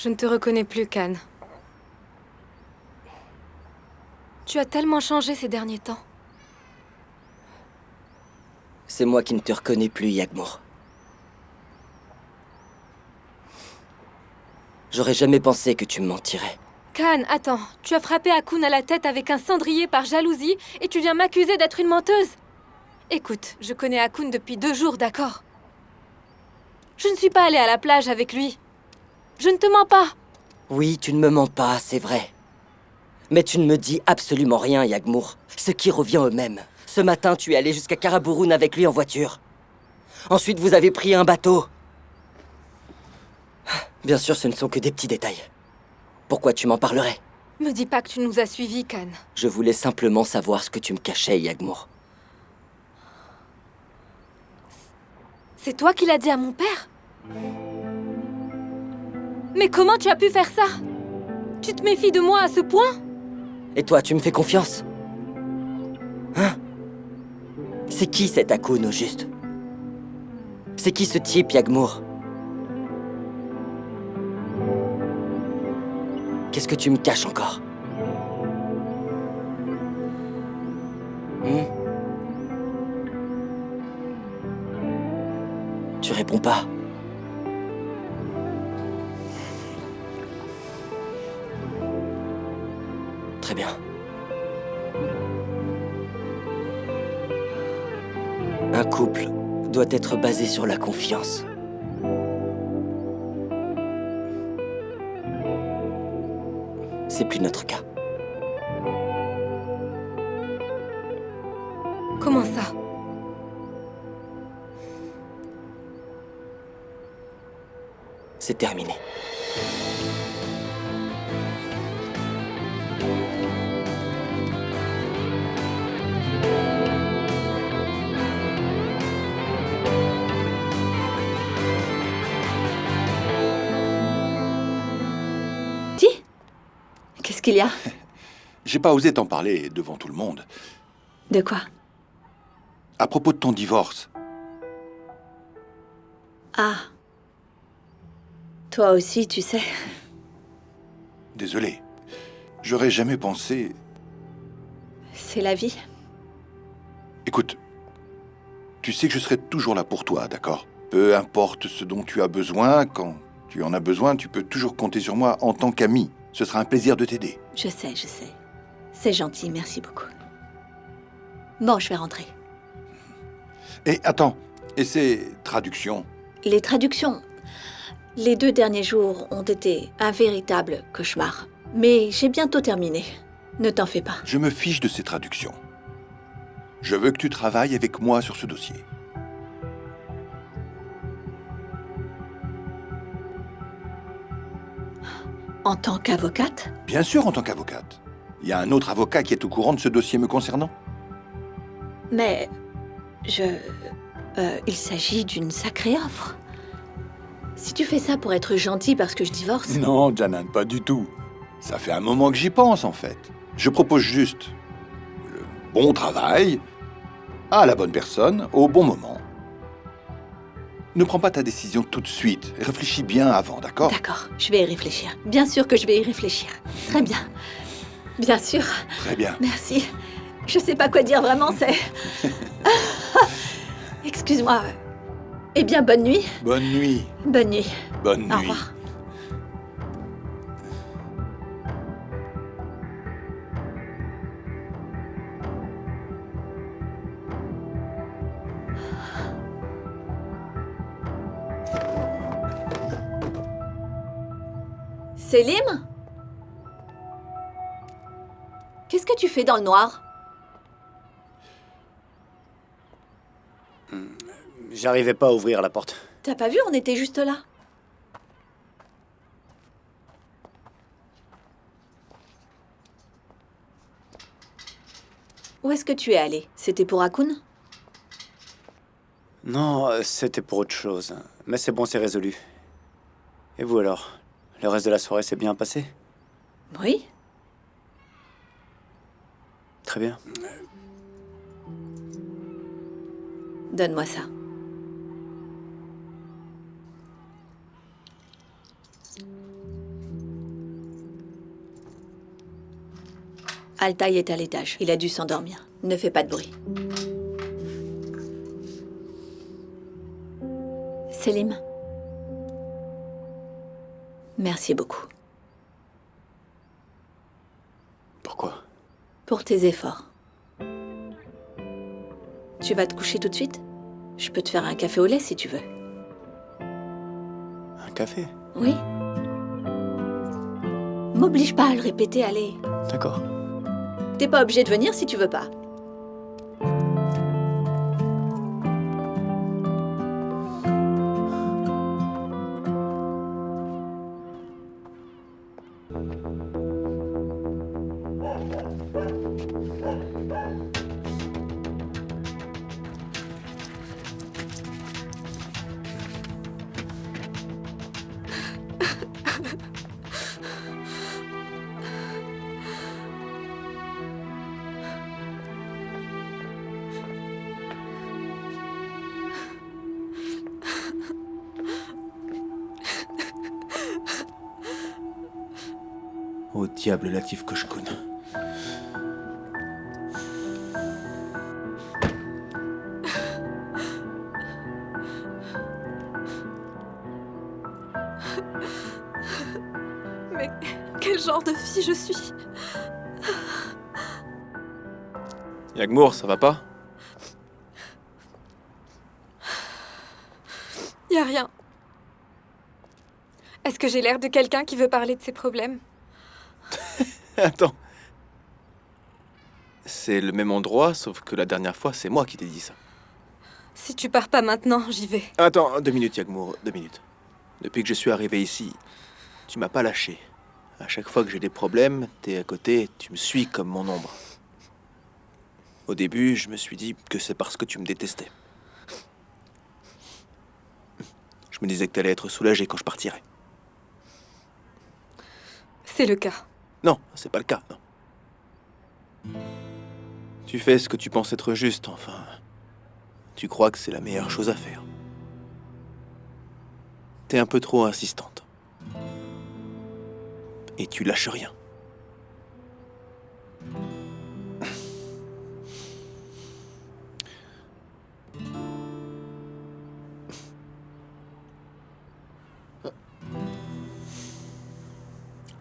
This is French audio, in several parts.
Je ne te reconnais plus, Khan. Tu as tellement changé ces derniers temps. C'est moi qui ne te reconnais plus, Yagmour. J'aurais jamais pensé que tu me mentirais. Khan, attends. Tu as frappé Akun à la tête avec un cendrier par jalousie et tu viens m'accuser d'être une menteuse. Écoute, je connais Akun depuis 2 jours, d'accord? Je ne suis pas allée à la plage avec lui. Je ne te mens pas. Oui, tu ne me mens pas, c'est vrai. Mais tu ne me dis absolument rien, Yagmour. Ce qui revient au même. Ce matin, tu es allé jusqu'à Karaburun avec lui en voiture. Ensuite, vous avez pris un bateau. Bien sûr, ce ne sont que des petits détails. Pourquoi tu m'en parlerais? Me dis pas que tu nous as suivis, Khan. Je voulais simplement savoir ce que tu me cachais, Yagmour. C'est toi qui l'as dit à mon père? Mais comment tu as pu faire ça? Tu te méfies de moi à ce point? Et toi, tu me fais confiance? Hein? C'est qui cet Akun, au juste? C'est qui ce type, Yagmour? Qu'est-ce que tu me caches encore? Tu réponds pas. Très bien. Un couple doit être basé sur la confiance. C'est plus notre cas. Comment ça? C'est terminé. Dis, qu'est-ce qu'il y a? J'ai pas osé t'en parler devant tout le monde. De quoi? À propos de ton divorce. Ah. Toi aussi, tu sais. Désolé. J'aurais jamais pensé... C'est la vie. Écoute, tu sais que je serai toujours là pour toi, d'accord? Peu importe ce dont tu as besoin, quand tu en as besoin, tu peux toujours compter sur moi en tant qu'ami. Ce sera un plaisir de t'aider. Je sais, je sais. C'est gentil, merci beaucoup. Bon, je vais rentrer. Et attends, et ces traductions? Les traductions... Les 2 derniers jours ont été un véritable cauchemar. Mais j'ai bientôt terminé. Ne t'en fais pas. Je me fiche de ces traductions. Je veux que tu travailles avec moi sur ce dossier. En tant qu'avocate? Bien sûr, en tant qu'avocate. Il y a un autre avocat qui est au courant de ce dossier me concernant. Mais... il s'agit d'une sacrée offre. Si tu fais ça pour être gentil parce que je divorce... Non, Janan, pas du tout. Ça fait un moment que j'y pense, en fait. Je propose juste le bon travail, à la bonne personne, au bon moment. Ne prends pas ta décision tout de suite. Réfléchis bien avant, d'accord? D'accord, je vais y réfléchir. Bien sûr que je vais y réfléchir. Très bien. Bien sûr. Très bien. Merci. Je sais pas quoi dire vraiment, c'est... Excuse-moi. Eh bien, bonne nuit. Bonne nuit. Bonne nuit. Bonne nuit. Au revoir. Selim? Qu'est-ce que tu fais dans le noir? J'arrivais pas à ouvrir la porte. T'as pas vu, on était juste là. Où est-ce que tu es allé? C'était pour Akun? Non, c'était pour autre chose. Mais c'est bon, c'est résolu. Et vous alors? Le reste de la soirée s'est bien passé? Oui. Très bien. Donne-moi ça. Altaï est à l'étage. Il a dû s'endormir. Ne fais pas de bruit. Selim. Merci beaucoup. Pourquoi? Pour tes efforts. Tu vas te coucher tout de suite? Je peux te faire un café au lait si tu veux. Un café? Oui? M'oblige pas à le répéter, allez. D'accord. T'es pas obligé de venir si tu veux pas. Au diable, Latif Koshkoun. Mais quel genre de fille je suis? Yagmour, ça va pas? Y a rien. Est-ce que j'ai l'air de quelqu'un qui veut parler de ses problèmes? Attends. C'est le même endroit, sauf que la dernière fois, c'est moi qui t'ai dit ça. Si tu pars pas maintenant, j'y vais. Attends, 2 minutes, Yagmour, 2 minutes. Depuis que je suis arrivé ici, tu m'as pas lâché. À chaque fois que j'ai des problèmes, t'es à côté, tu me suis comme mon ombre. Au début, je me suis dit que c'est parce que tu me détestais. Je me disais que t'allais être soulagé quand je partirais. C'est le cas. Non, c'est pas le cas, non. Tu fais ce que tu penses être juste, enfin. Tu crois que c'est la meilleure chose à faire. T'es un peu trop insistante. Et tu lâches rien.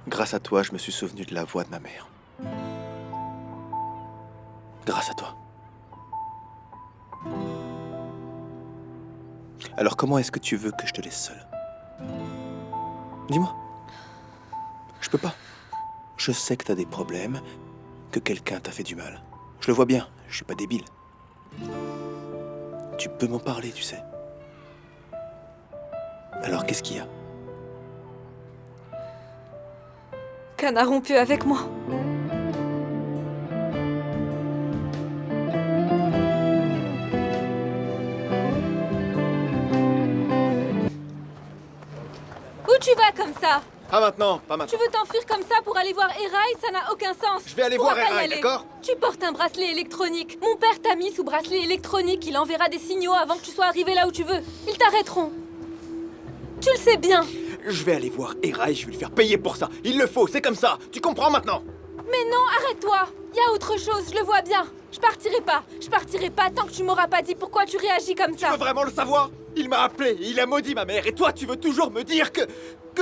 Grâce à toi, je me suis souvenu de la voix de ma mère. Grâce à toi. Alors comment est-ce que tu veux que je te laisse seule? Dis-moi. Je peux pas. Je sais que t'as des problèmes, que quelqu'un t'a fait du mal. Je le vois bien, je suis pas débile. Tu peux m'en parler, tu sais. Alors qu'est-ce qu'il y a? Khan a rompu avec moi. Où tu vas comme ça? Pas maintenant, pas Tu maintenant. veux t'enfuir comme ça pour aller voir Eraï? Ça n'a aucun sens. Je vais aller Tu pourras voir pas y Eraï, aller. d'accord? Tu portes un bracelet électronique. Mon père t'a mis sous bracelet électronique. Il enverra des signaux avant que tu sois arrivé là où tu veux. Ils t'arrêteront. Tu le sais bien. Je vais aller voir Eraï, je vais lui faire payer pour ça. Il le faut, c'est comme ça. Tu comprends maintenant? Mais non, arrête-toi. Il y a autre chose, je le vois bien. Je partirai pas. Je partirai pas tant que tu m'auras pas dit pourquoi tu réagis comme Tu ça. veux vraiment le savoir? Il m'a appelé, il a maudit ma mère, et toi tu veux toujours me dire que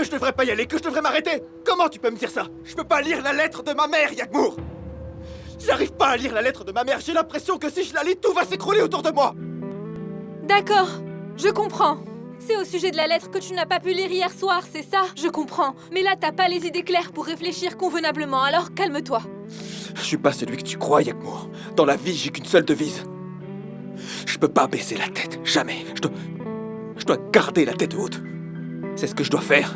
je devrais pas y aller, que je devrais m'arrêter? Comment tu peux me dire ça? Je peux pas lire la lettre de ma mère, Yagmour! J'arrive pas à lire la lettre de ma mère, j'ai l'impression que si je la lis, tout va s'écrouler autour de moi! D'accord, je comprends. C'est au sujet de la lettre que tu n'as pas pu lire hier soir, c'est ça? Je comprends. Mais là, t'as pas les idées claires pour réfléchir convenablement, alors calme-toi. Je suis pas celui que tu crois, Yagmour. Dans la vie, j'ai qu'une seule devise. Je peux pas baisser la tête, jamais. Je dois garder la tête haute. C'est ce que je dois faire.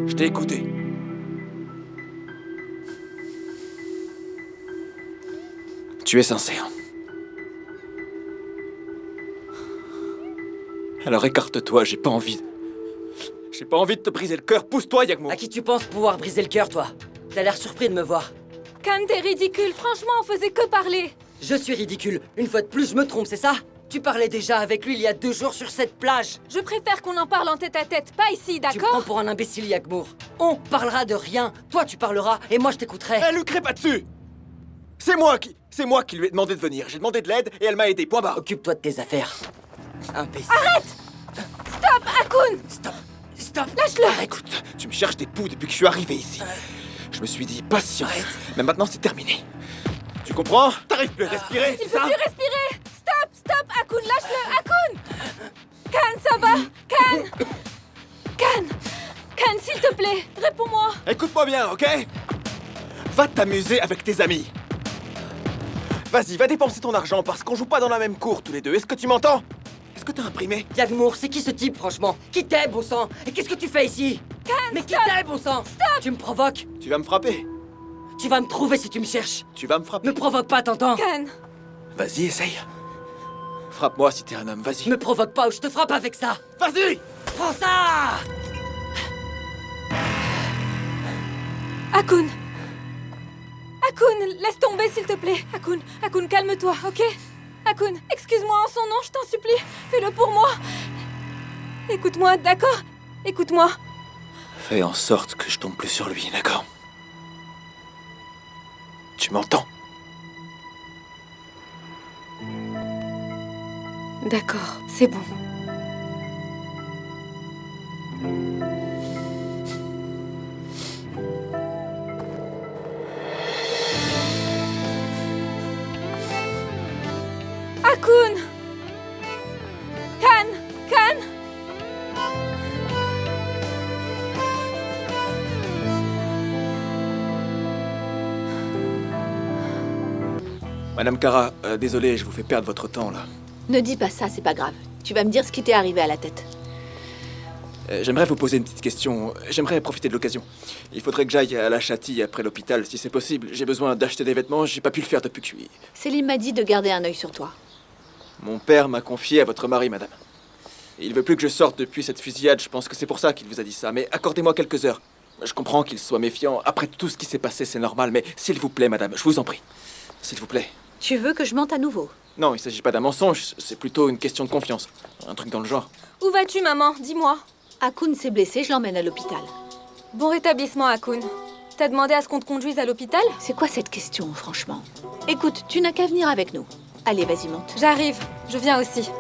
Je t'ai écouté. Tu es sincère. Alors écarte-toi, j'ai pas envie. J'ai pas envie de te briser le cœur. Pousse-toi, Yagmour. À qui tu penses pouvoir briser le cœur, toi? T'as l'air surpris de me voir. Khan, t'es ridicule. Franchement, on faisait que parler. Je suis ridicule. Une fois de plus, je me trompe, c'est ça? Tu parlais déjà avec lui il y a 2 jours sur cette plage. Je préfère qu'on en parle en tête-à-tête, pas ici, Tu me prends d'accord? pour un imbécile, Yagmour. On parlera de rien. Toi, tu parleras et moi, je t'écouterai. Elle lui crée pas dessus. C'est moi qui lui ai demandé de venir. J'ai demandé de l'aide et elle m'a aidé. Point barre. Occupe-toi de tes affaires. Imbécile. Stop, Akun! Stop. Stop. Lâche-le! Écoute, tu me cherches des poux depuis que je suis arrivé ici. Je me suis dit patience. Mais maintenant, c'est terminé. Tu comprends? T'arrives plus à respirer, Il c'est peut ça? plus respirer! Stop, Akun, lâche-le! Akun! Kan, ça va? Kan, s'il te plaît, réponds-moi! Écoute-moi bien, ok? Va t'amuser avec tes amis. Vas-y, va dépenser ton argent parce qu'on joue pas dans la même cour tous les deux. Est-ce que tu m'entends? Est-ce que t'as imprimé? Yagmour, c'est qui ce type, franchement? Qui t'es, bon sang? Et qu'est-ce que tu fais ici? Mais qui t'es, bon sang? Stop! Tu me provoques? Tu vas me frapper. Tu vas me trouver si tu me cherches. Tu vas me frapper. Me provoque pas, t'entends? Kan, Vas-y, essaye. Frappe-moi si t'es un homme, vas-y. Me provoque pas ou je te frappe avec ça. Vas-y! Prends ça! Akun, laisse tomber, s'il te plaît. Akun, calme-toi, ok? Akun, excuse-moi en son nom, je t'en supplie. Fais-le pour moi. Écoute-moi, d'accord? Écoute-moi. Fais en sorte que je tombe plus sur lui, d'accord? Tu m'entends? D'accord, c'est bon. Akun! Kan! Madame Kara, désolé, je vous fais perdre votre temps, là. Ne dis pas ça, c'est pas grave. Tu vas me dire ce qui t'est arrivé à la tête. J'aimerais vous poser une petite question. J'aimerais profiter de l'occasion. Il faudrait que j'aille à la Châtie après l'hôpital, si c'est possible. J'ai besoin d'acheter des vêtements, j'ai pas pu le faire depuis que je suis... Céline m'a dit de garder un œil sur toi. Mon père m'a confié à votre mari, madame. Il veut plus que je sorte depuis cette fusillade, je pense que c'est pour ça qu'il vous a dit ça. Mais accordez-moi quelques heures. Je comprends qu'il soit méfiant. Après tout ce qui s'est passé, c'est normal. Mais s'il vous plaît, madame, je vous en prie. S'il vous plaît. Tu veux que je mente à nouveau? Non, il s'agit pas d'un mensonge, c'est plutôt une question de confiance. Un truc dans le genre. Où vas-tu, maman? Dis-moi. Akun s'est blessé, je l'emmène à l'hôpital. Bon rétablissement, Akun. T'as demandé à ce qu'on te conduise à l'hôpital? C'est quoi cette question, franchement? Écoute, tu n'as qu'à venir avec nous. Allez, vas-y, monte. J'arrive, je viens aussi.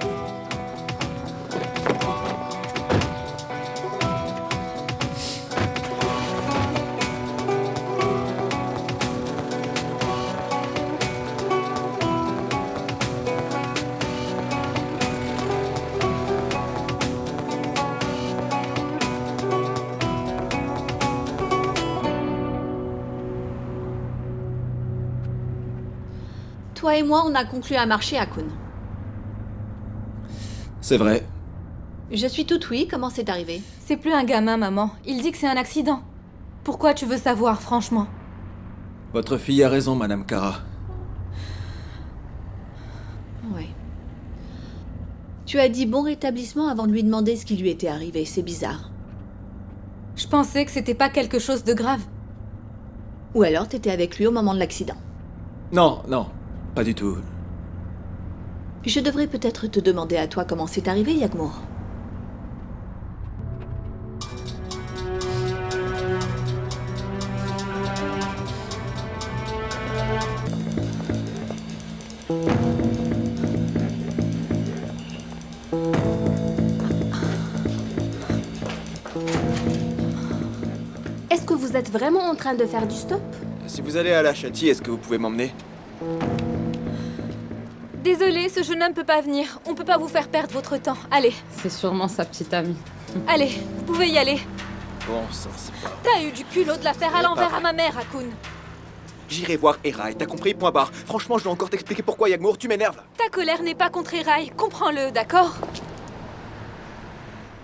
Toi et moi, on a conclu un marché, Akun. C'est vrai. Je suis toute oui, comment c'est arrivé? C'est plus un gamin, maman. Il dit que c'est un accident. Pourquoi tu veux savoir, franchement? Votre fille a raison, madame Kara. Ouais. Tu as dit bon rétablissement avant de lui demander ce qui lui était arrivé, c'est bizarre. Je pensais que c'était pas quelque chose de grave. Ou alors t'étais avec lui au moment de l'accident. Non, non, pas du tout. Je devrais peut-être te demander à toi comment c'est arrivé, Yagmour. Est-ce que vous êtes vraiment en train de faire du stop? Si vous allez à la Châtie, est-ce que vous pouvez m'emmener? Désolée, ce jeune homme peut pas venir. On peut pas vous faire perdre votre temps. Allez, C'est sûrement sa petite amie. allez, vous pouvez y aller. Bon, ça c'est pas... T'as eu du culot de la faire à l'envers à ma mère, Akun. J'irai voir Eraï, t'as compris? Point barre. Franchement, je dois encore t'expliquer pourquoi, Yagmour, tu m'énerves là. Ta colère n'est pas contre Eraï, comprends-le, d'accord?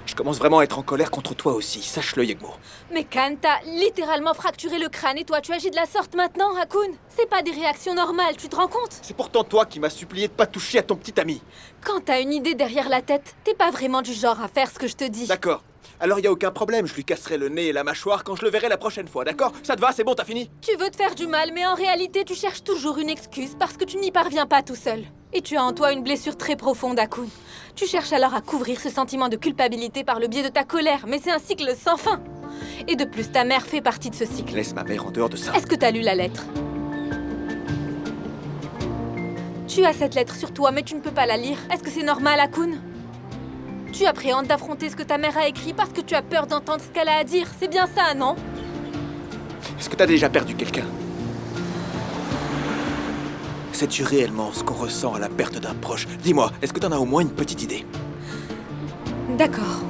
Je commence vraiment à être en colère contre toi aussi, sache-le, Yagmour. Mais Kan, t'as littéralement fracturé le crâne et toi tu agis de la sorte maintenant, Akun. C'est pas des réactions normales, tu te rends compte? C'est pourtant toi qui m'as supplié de pas toucher à ton petit ami. Quand t'as une idée derrière la tête, t'es pas vraiment du genre à faire ce que je te dis. D'accord. Alors y a aucun problème, je lui casserai le nez et la mâchoire quand je le verrai la prochaine fois, d'accord? Ça te va, c'est bon, t'as fini? Tu veux te faire du mal, mais en réalité tu cherches toujours une excuse parce que tu n'y parviens pas tout seul. Et tu as en toi une blessure très profonde, Akun. Tu cherches alors à couvrir ce sentiment de culpabilité par le biais de ta colère, mais c'est un cycle sans fin. Et de plus, ta mère fait partie de ce cycle. Laisse ma mère en dehors de ça. Est-ce que t'as lu la lettre? Tu as cette lettre sur toi, mais tu ne peux pas la lire. Est-ce que c'est normal, Akun? Tu appréhendes d'affronter ce que ta mère a écrit parce que tu as peur d'entendre ce qu'elle a à dire. C'est bien ça, non? Est-ce que t'as déjà perdu quelqu'un? Sais-tu réellement ce qu'on ressent à la perte d'un proche? Dis-moi, est-ce que t'en as au moins une petite idée? D'accord.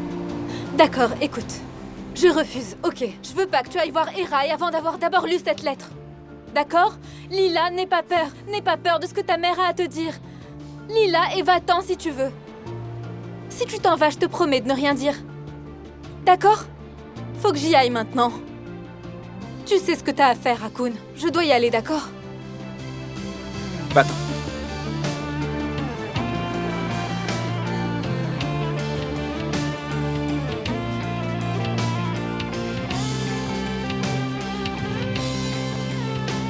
D'accord, écoute. Je refuse, ok. Je veux pas que tu ailles voir Eraï avant d'avoir d'abord lu cette lettre. D'accord? Lila, n'aie pas peur de ce que ta mère a à te dire. Lila, et va-t'en si tu veux. Si tu t'en vas, je te promets de ne rien dire. D'accord? Faut que j'y aille maintenant. Tu sais ce que t'as à faire, Akun. Je dois y aller, d'accord? Va-t'en.